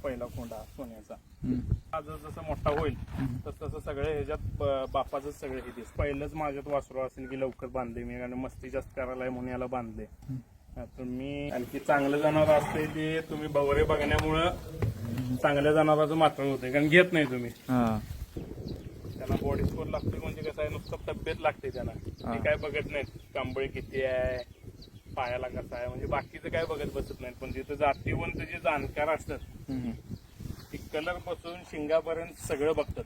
पहिला खोंडा सोन्याचा आज जसं मोठा होईल तसं सगळे ह्याच्यात बापाचं सगळे हे दिस पहिलंच माझ्यात वासरू असेल की लवकर बांधले मी आणि मस्ती जास्त करायला म्हणून याला बांधले. तुम्ही आणखी चांगलं जनावर असते ते तुम्ही बवरे बघण्यामुळं चांगल्या जनावराचं मात्र होते कारण घेत नाही तुम्ही. त्यांना बॉडी स्कोर लागते म्हणजे कसं आहे नुसतं तब्येत लागते त्यांना ते काय बघत नाहीत कांबळे किती आहे पायाला कसा आहे म्हणजे बाकीचं काय बघत बसत नाहीत पण जिथं जातीवंत जे जाणकार असतात ती कलर पासून शिंगापर्यंत सगळं बघतात.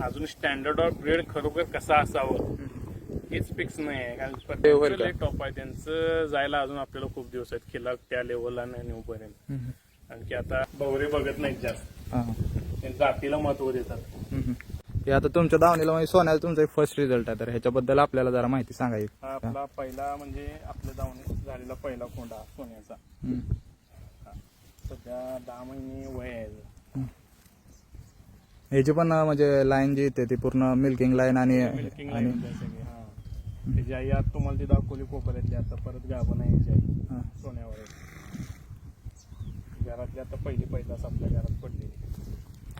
अजून स्टँडर्ड ऑफ ब्रेड खरोखर कसा असावं हेच फिक्स नाही आहे कारण टॉप आहे त्यांचं जायला अजून आपल्याला खूप दिवस आहेत खिला त्या लेवलला नाही नेऊपर्यंत. आणखी आता बवरे बघत नाहीत जास्त जातीला महत्व देतात. हे आता तुमच्या दावणीला म्हणजे सोन्याला तुमचा फर्स्ट रिझल्ट आहे तर ह्याच्याबद्दल आपल्याला जरा माहिती सांगायची. आपला पहिला म्हणजे आपल्या दावणीत झालेला पहिला खोंडा सोन्याचा सध्या 10 महिने वय आहे. ह्याची पण म्हणजे लाईन जी येते ती पूर्ण मिल्किंग लाईन आणि मिल्किंग लाईन सगळी त्याची आई आता तुम्हाला ती दाखवली कोपऱ्यातली आता परत गाभण आहे याची आई सोन्यावर घरातली आता पहिलाच आपल्या घरात पडलेली.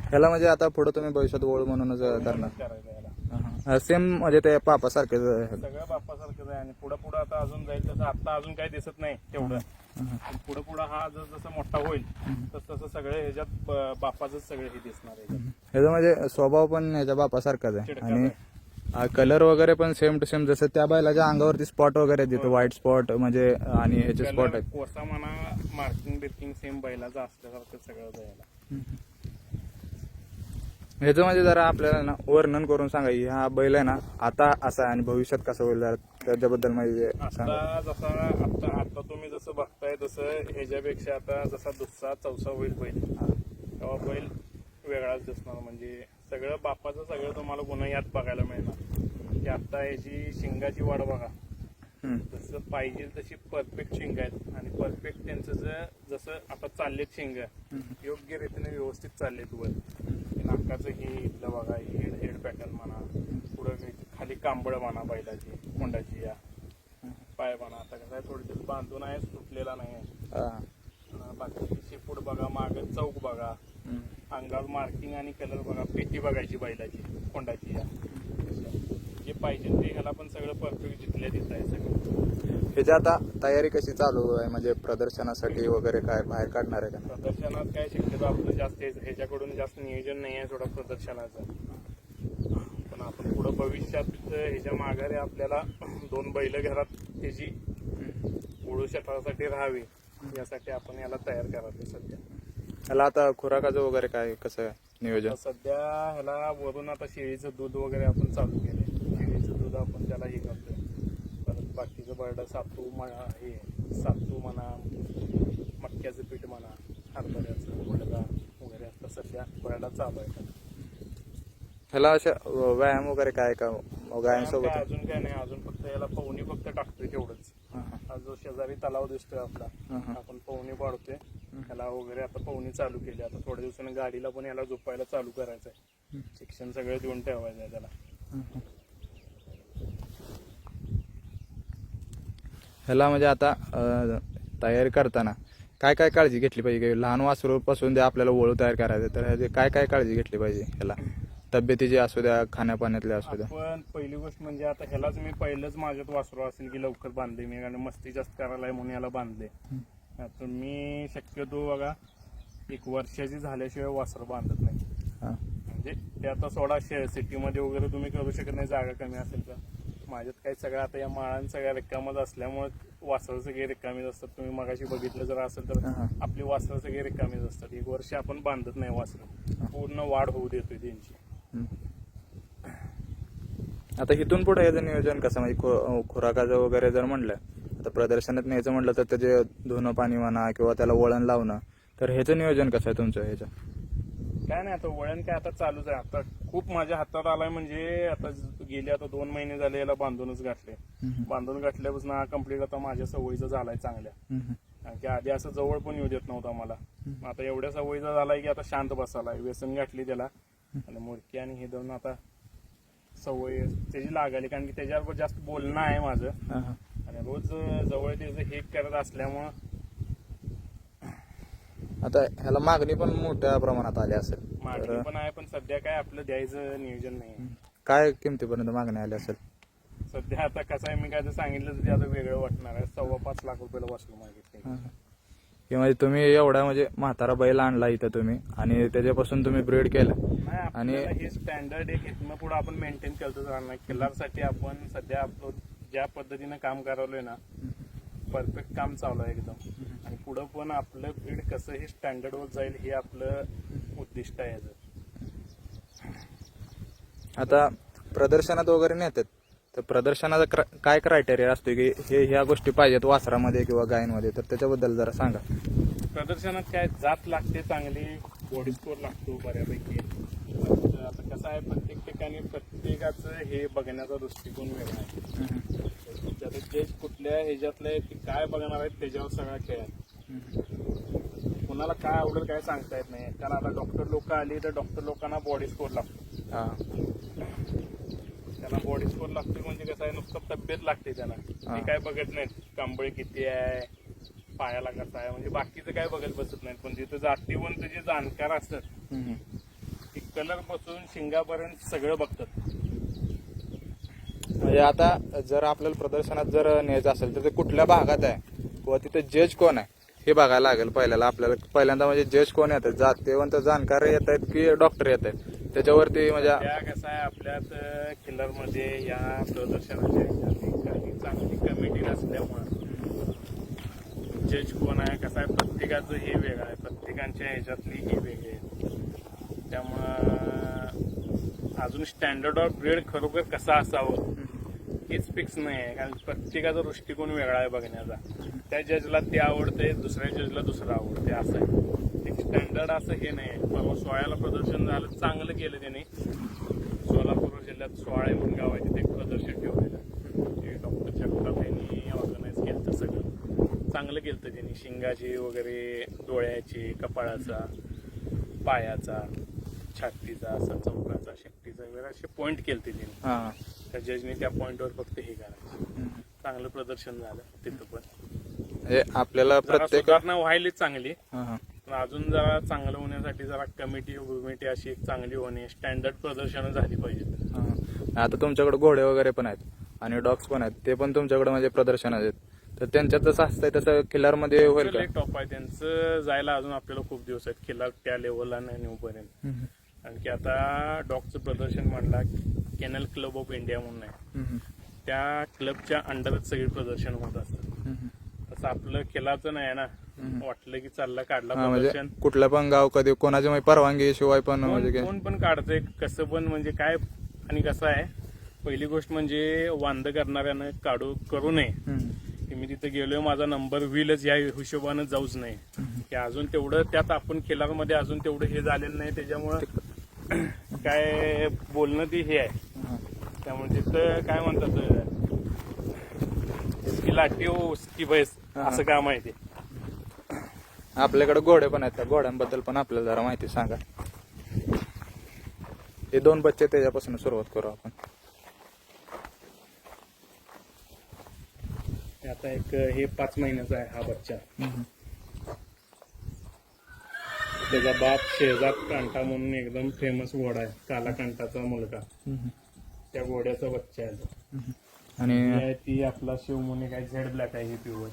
ह्याला म्हणजे आता पुढे तुम्ही भविष्यात ओळ म्हणूनच धरणार करायचं याला सेम म्हणजे ते पापासारखेच सगळं बाप्पासारखंच आहे आणि पुढे आता अजून जाईल तसं आता अजून काही दिसत नाही तेवढं पुढे हा जसं मोठा होईल तसं सगळे ह्याच्यात बाप्पाच सगळे हे दिसणार आहे. ह्याचा म्हणजे स्वभाव पण ह्याच्या बापासारखाच आहे आणि कलर वगैरे पण सेम टू सेम जसं त्या बैलाच्या अंगावरती स्पॉट वगैरे देतो व्हाईट स्पॉट म्हणजे आणि ह्याचे स्पॉट आहेत कोसा म्हणा मार्किंग बिर्किंग सेम बैलाचं असल्यासारखं सगळं जायला. ह्याचं म्हणजे जरा आपल्याला ना वर्णन करून सांगायची हा बैल आहे ना आता असा आहे आणि भविष्यात कसं होईल जरा त्याच्याबद्दल माहिती आता जसा आता तुम्ही जसं बघताय तसं ह्याच्यापेक्षा आता जसा दुसरा चौसा होईल बैल तेव्हा बैल वेगळाच दिसणार म्हणजे सगळं बापाचं सगळं तुम्हाला पुन्हा यात बघायला मिळणार की आता ह्याची शिंगाची वाढ बघा जसं पाहिजे तशी परफेक्ट शिंग आहेत आणि परफेक्ट त्यांचं जसं आता चाललेत शिंग योग्य रीतीने व्यवस्थित चाललेत वर नाकाचं हे इथलं बघा हेड पॅटर्न म्हणा पुढं खाली कांबळ म्हणा बैलाची कोंडाची या पाय म्हणा आता कसं आहे थोडी बांधून आहे सुटलेला नाही आहे. बाकी शेपूट बघा माग चौक बघा अंगावर मार्किंग आणि कलर बघा पेटी बघायची बैलाची कोंडाची या जे पाहिजे ते ह्याला पण सगळं परफेक्ट जिथल्या तिथं आहे सगळं. ह्याची आता तयारी कशी चालू आहे म्हणजे प्रदर्शनासाठी वगैरे काय बाहेर काढणार आहे का? प्रदर्शनात काय शक्यतो आपलं जास्त ह्याच्याकडून जास्त नियोजन नाही आहे थोडं प्रदर्शनाचं पण आपण पुढं भविष्यात ह्याच्या माघारी आपल्याला 2 बैल घरात त्याची ओळू क्षेत्रासाठी राहावी यासाठी आपण याला तयार करावे. सध्या ह्याला आता खुराकाचं वगैरे काय कसं आहे नियोजन? सध्या ह्याला वरून आता शेळीचं दूध वगैरे आपण चालू केले शेळीचं दूध आपण त्याला हे करतोय. परत बाकीचं बरडा सातू म्हणा मक्याचं पीठ म्हणा हरभऱ्याचं मुलगा वगैरे आता सध्या बरडा चालू आहे. ह्याला अशा व्यायाम वगैरे काय का गायांसोबत? अजून काय नाही अजून फक्त याला पवनी फक्त टाकतोय तेवढंच. हा जो शेजारी तलाव दिसतोय आपला आपण पवनी पाडतोय त्याला वगैरे आता पवनी चालू केली. आता थोड्या दिवसाने गाडीला पण याला झोपायला चालू करायचंय. शिक्षण सगळं देऊन ठेवायचं आहे त्याला. ह्याला म्हणजे आता तयारी करताना काय काय काळजी घेतली पाहिजे? लहान वासरू पासून ते आपल्याला ओळू तयार करायचं तर ह्याची काय काय काळजी घेतली पाहिजे? ह्याला तब्येतीची असू द्या खाण्यापाण्यातले असू द्या. पण पहिली गोष्ट म्हणजे आता ह्यालाच मी पहिलंच माझ्यात वासरू असेल की लवकर बांधले मी आणि मस्ती जास्त करायला म्हणून याला बांधले. तर मी शक्यतो बघा 1 वर्षाची झाल्याशिवाय वासरू बांधत नाही. म्हणजे ते आता सोडा सिटीमध्ये वगैरे तुम्ही करू शकत नाही जागा कमी असेल तर. माझ्यात काही सगळं आता या माळांत सगळ्या रिकामच असल्यामुळे वासरं सगळे रिकामीच असतात. तुम्ही मगाशी बघितलं जर असेल तर आपली वासरं सगळे रिकामीच असतात. 1 वर्ष आपण बांधत नाही वासरं पूर्ण वाढ होऊ देतोय त्यांची. आता इथून पुढे याचं नियोजन कसं म्हणजे खुराकाचं वगैरे जर म्हणलं आता प्रदर्शनात न्यायचं म्हटलं तर त्याचे धुणं पाणी म्हणा किंवा त्याला वळण लावणं तर ह्याचं नियोजन कसं आहे तुमचं? ह्याचं काय नाही आता वळण काय आता चालूच आहे. आता खूप माझ्या हातात आलाय म्हणजे आता गेले आता 2 महिने झाले याला बांधूनच गाठले. बांधून गाठल्यापासून हा कम्प्लीट आता माझ्या सवयीचा झालाय चांगल्या की आधी असं जवळ पण येऊ देत नव्हता मला. आता एवढ्या सवयीचा झालाय की आता शांत बसायलाय. व्यसन गाठली त्याला आणि मुडकी आणि हे दोन आता सवय त्याची लागाली कारण की त्याच्याबरोबर जास्त बोलणं आहे माझं आणि रोज जवळ त्याचं हे करत असल्यामुळं आता ह्याला मागणी पण मोठ्या प्रमाणात आली असेल, मागणी पण आहे, पण सध्या काय आपलं द्यायचं नियोजन नाही. काय किमतीपर्यंत मागणी आली असेल? सध्या आता कसं आहे, मी काय तर सांगितलं तरी आता वेगळं वाटणार आहे. 5.25 लाख रुपयाला वाचलो मागितले. की म्हणजे तुम्ही एवढा म्हणजे म्हातारा बैल आणला इथं तुम्ही आणि त्याच्यापासून तुम्ही ब्रीड केलं नाही, आपल्याला हे स्टँडर्ड एक इथनं पुढे आपण मेंटेन करतच राहणार. किल्लारसाठी आपण सध्या आपलं ज्या पद्धतीनं काम करावलंय ना, परफेक्ट काम चालू आहे एकदम. आणि पुढं पण आपलं ब्रीड कसं हे स्टँडर्ड वर जाईल हे आपलं उद्दिष्ट आहे. आता प्रदर्शनात वगैरे नेतात, तर प्रदर्शनाचा काय क्रायटेरिया असतो की हे ह्या गोष्टी पाहिजेत वासरामध्ये किंवा गायींमध्ये, तर त्याच्याबद्दल जरा सांगा. प्रदर्शनात काय जात लागते, चांगली बॉडी स्कोर लागतो बऱ्यापैकी. आता कसं आहे, प्रत्येक ठिकाणी प्रत्येकाचं हे बघण्याचा दृष्टिकोन वेगळा आहे. त्यात जे कुठल्या ह्याच्यातले ते काय बघणार आहेत त्याच्यावर सगळा खेळ आहे. कुणाला काय आवडेल काय सांगता येत नाही, कारण आता डॉक्टर लोक आली तर डॉक्टर लोकांना बॉडी स्कोर लागतो. त्याला बॉडी स्कोर लागते म्हणजे कसं आहे, नुसतं तब्येत लागते त्याला. ते काय बघत नाहीत कांबळे किती आहे, पायाला कसा आहे, म्हणजे बाकीचं काय बघत बसत नाहीत. पण जिथं जातीवंत जे जाणकार असतात ते कलर पासून शिंगापर्यंत सगळं बघतात. म्हणजे आता जर आपल्याला प्रदर्शनात जर न्यायचं असेल तर ते कुठल्या भागात आहे किंवा तिथे जज कोण आहे हे बघायला लागेल आपल्याला पहिल्यांदा. म्हणजे जज कोण येतात, जातीवंत जाणकार येत आहेत की डॉक्टर येत आहेत, त्याच्यावरती म्हणजे त्या कसं आहे, आपल्यात किल्लरमध्ये या प्रदर्शनाच्या काही चांगली कमिटी नसल्यामुळं जज कोण आहे कसं आहे, प्रत्येकाचं हे वेगळं आहे, प्रत्येकांच्या ह्याच्यातली ही वेगळी आहे. त्यामुळं अजून स्टँडर्ड ऑफ ब्रीड खरोखर कसा असावं हेच फिक्स नाही आहे, कारण प्रत्येकाचा दृष्टिकोन वेगळा आहे बघण्याचा. त्या जजला ते आवडते, दुसऱ्या जजला दुसरं आवडते, असं आहे. एक स्टँडर्ड असं हे नाही. परवा सोळ्याला प्रदर्शन झालं, चांगलं केलं त्याने. सोलापूर जिल्ह्यात सोळा म्हणून गाव आहे, तिथे एक प्रदर्शन ठेवलेलं. ते डॉक्टर जगताप यांनी ऑर्गनाईज केलं सगळं. चांगलं केलं त्यांनी, शिंगाची वगैरे, डोळ्याची, कपाळाचा, पायाचा, छातीचा, असा चौकाचा, शेपटीचा वगैरे असे पॉईंट केले त्यांनी. त्या जजने त्या पॉईंटवर फक्त हे करायचं. चांगलं प्रदर्शन झालं तिथं पण. आपल्याला प्रत्येक सुधारणा व्हायला चांगली, पण अजून जरा चांगलं होण्यासाठी जरा कमिटी अशी एक चांगली होणे, स्टँडर्ड प्रदर्शन झाली पाहिजे. आता तुमच्याकडे घोडे वगैरे पण आहेत आणि डॉग्स पण आहेत, ते पण तुमच्याकडे म्हणजे प्रदर्शन आहेत, तर त्यांच्यात जसं असतंय तसं किल्लारमध्ये होईल का? टॉप आहे त्यांचं, जायला अजून आपल्याला खूप दिवस आहेत किल्लार त्या लेवलला नाही नेऊपर्यंत. कारण की आता डॉगचं प्रदर्शन म्हणला, केनल क्लब ऑफ इंडिया म्हणून आहे, त्या क्लबच्या अंडरच सगळी प्रदर्शन होत असतात. तसं आपलं किल्लाचं नाही ना, वाटलं की चालला काढला प्रदर्शन. कुठलं पण गाव कधी कोणाची परवानगी शिवाय पण म्हणजे कोण पण काढतंय कसं पण, म्हणजे काय. आणि कसं आहे, पहिली गोष्ट म्हणजे वांद करणाऱ्यानं करू नये. मी तिथे गेलोय, माझा नंबर होईलच या हिशोबानं जाऊच नाही, की अजून तेवढं त्यात आपण खिलारमध्ये अजून तेवढं हे झालेलं नाही, त्याच्यामुळं काय बोलणं ती हे आहे. त्यामुळे तिथं काय म्हणतात, लाठी की बैस असं काम आहे ते. आपल्याकडे घोडे पण आहेत, त्या घोड्यांबद्दल पण आपल्याला जरा माहिती सांगा. हे 2 बच्चे त्याच्यापासून सुरुवात करू आपण. आता एक हे 5 महिन्याचा आहे हा बच्चा. त्याचा बाप शेजार कांटा म्हणून एकदम फेमस घोडा आहे, काला कांटाचा मुलगा. त्या घोड्याचा बच्चा आहे तो. आणि ती आपला शिवमुनी काय झेड ब्लॅक आहे, ही प्युअर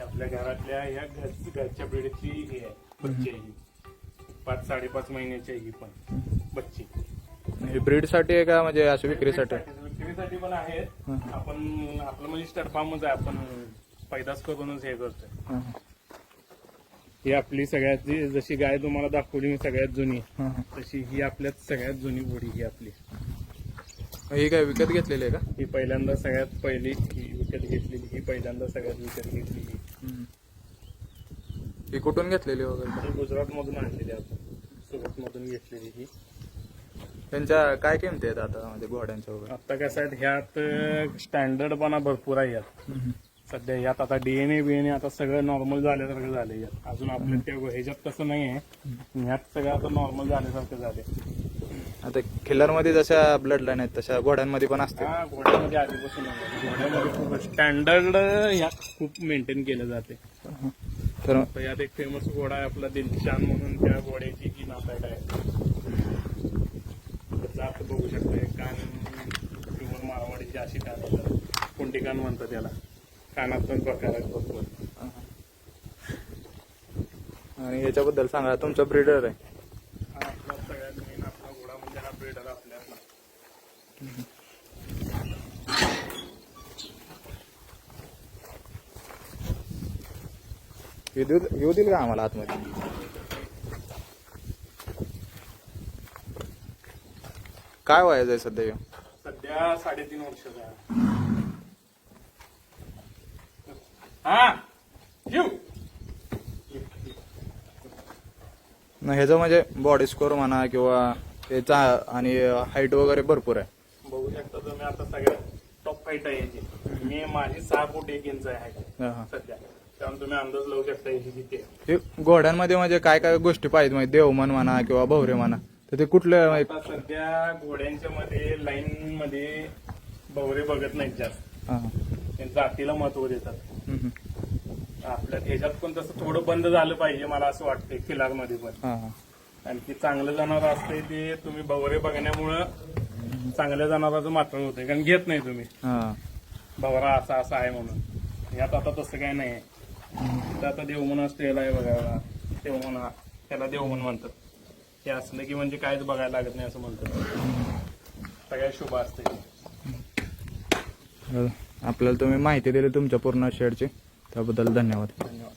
आपल्या घरातल्या या घरच्या ब्रीडची ही आहे बच्ची आहे. ही 5-5.5 महिन्याची आहे ही पण बच्ची. ब्रीड साठी आहे का म्हणजे अशी विक्रीसाठी? विक्रीसाठी पण आहेत. आपण आपलं म्हणजे स्टडफार्मच आहे, आपण पैदास करूनच हे करतोय. ही आपली सगळ्यात जशी गाय तुम्हाला दाखवली मी सगळ्यात जुनी, तशी ही आपल्यात सगळ्यात जुनी घोडी ही आपली. ही काय विकत घेतलेली आहे का? ही पहिल्यांदा सगळ्यात पहिली ही विकत घेतलेली, ही पहिल्यांदा सगळ्यात विकत घेतलेली. ही कुठून घेतलेली वगैरे? ही गुजरात मधून आणलेली, आपण सुरत मधून घेतलेली. ही त्यांच्या काय किमती आहेत आता म्हणजे घोड्यांच्या वगैरे? आता कसं आहे, ह्यात स्टँडर्डपणा भरपूर आहे यात. सध्या यात आता डीएनए आता सगळं नॉर्मल झाल्यासारखं झालंय यात. अजून आपल्या त्या ह्याच्यात तसं नाही आहे, ह्यात सगळं आता नॉर्मल झाल्यासारखं झालंय. आता खिल्लारमध्ये जशा ब्लड लाईन आहेत तशा घोड्यांमध्ये पण असते. हा, घोड्यामध्ये आधीपासून घोड्यामध्ये खूप स्टँडर्ड यात खूप मेंटेन केलं जाते. तर यात एक फेमस घोडा आहे आपला दिलशान म्हणून, त्या घोड्याची जी नातायड आहे जात बघू शकता. कान किंवा मारवाडीची अशी कान, कुंडी कान म्हणतात त्याला. कानात पण प्रकार आहेत भरपूर. आणि याच्याबद्दल सांगा, तुमचा ब्रीडर आहे. हा आपला सगळ्यात मेन आपला घोडा म्हणजे हा ब्रीडर आपल्याला. येऊ देईल का आम्हाला आतमध्ये? काय वयाचं आहे सध्या ह्यो? सध्या 3.5 वर्षाचा आहे. हा येऊ. नाही, ह्याचं म्हणजे बॉडी स्कोर म्हणा किंवा त्याचा आणि हाईट वगैरे भरपूर आहे. बघू शकता तुम्ही आता सगळ्यात टॉप फाईट आहे याची. मी माझी 6 फूट 1 इंच आहे height हा. सध्या. त्यामुळे तुम्ही अंदाज लावू शकता याची किती आहे. हे घोड्यांमध्ये म्हणजे काय काय गोष्टी पाहिजे म्हणजे देवमन म्हणा किंवा भवरे म्हणा, तर ते कुठलं आता सध्या घोड्यांच्या मध्ये लाईन मध्ये भवरे बघत नाहीत जास्त. हा. ते जातीला महत्व देतात. हम्म. आपल्या ह्याच्यात पण तसं थोडं बंद झालं पाहिजे मला असं वाटतंय खिलार मध्ये पण. हा, हा. आणखी चांगलं जनावर असतंय ते तुम्ही भवरे बघण्यामुळं चांगल्या जनावराचं मात्र होतंय, कारण घेत नाही तुम्ही हा. भवरा असा असा आहे म्हणून. यात आता तसं काय नाही आहे. तर आता देवमन असतं याला, हे बघा देवमन, त्याला देवमन म्हणतात. हे असलं की म्हणजे काहीच बघायला लागत नाही असं म्हणतात. सगळ्या शुभ असते. आपल्याला तुम्ही माहिती दिली तुमच्या पूर्ण शेडची, त्याबद्दल धन्यवाद. धन्यवाद.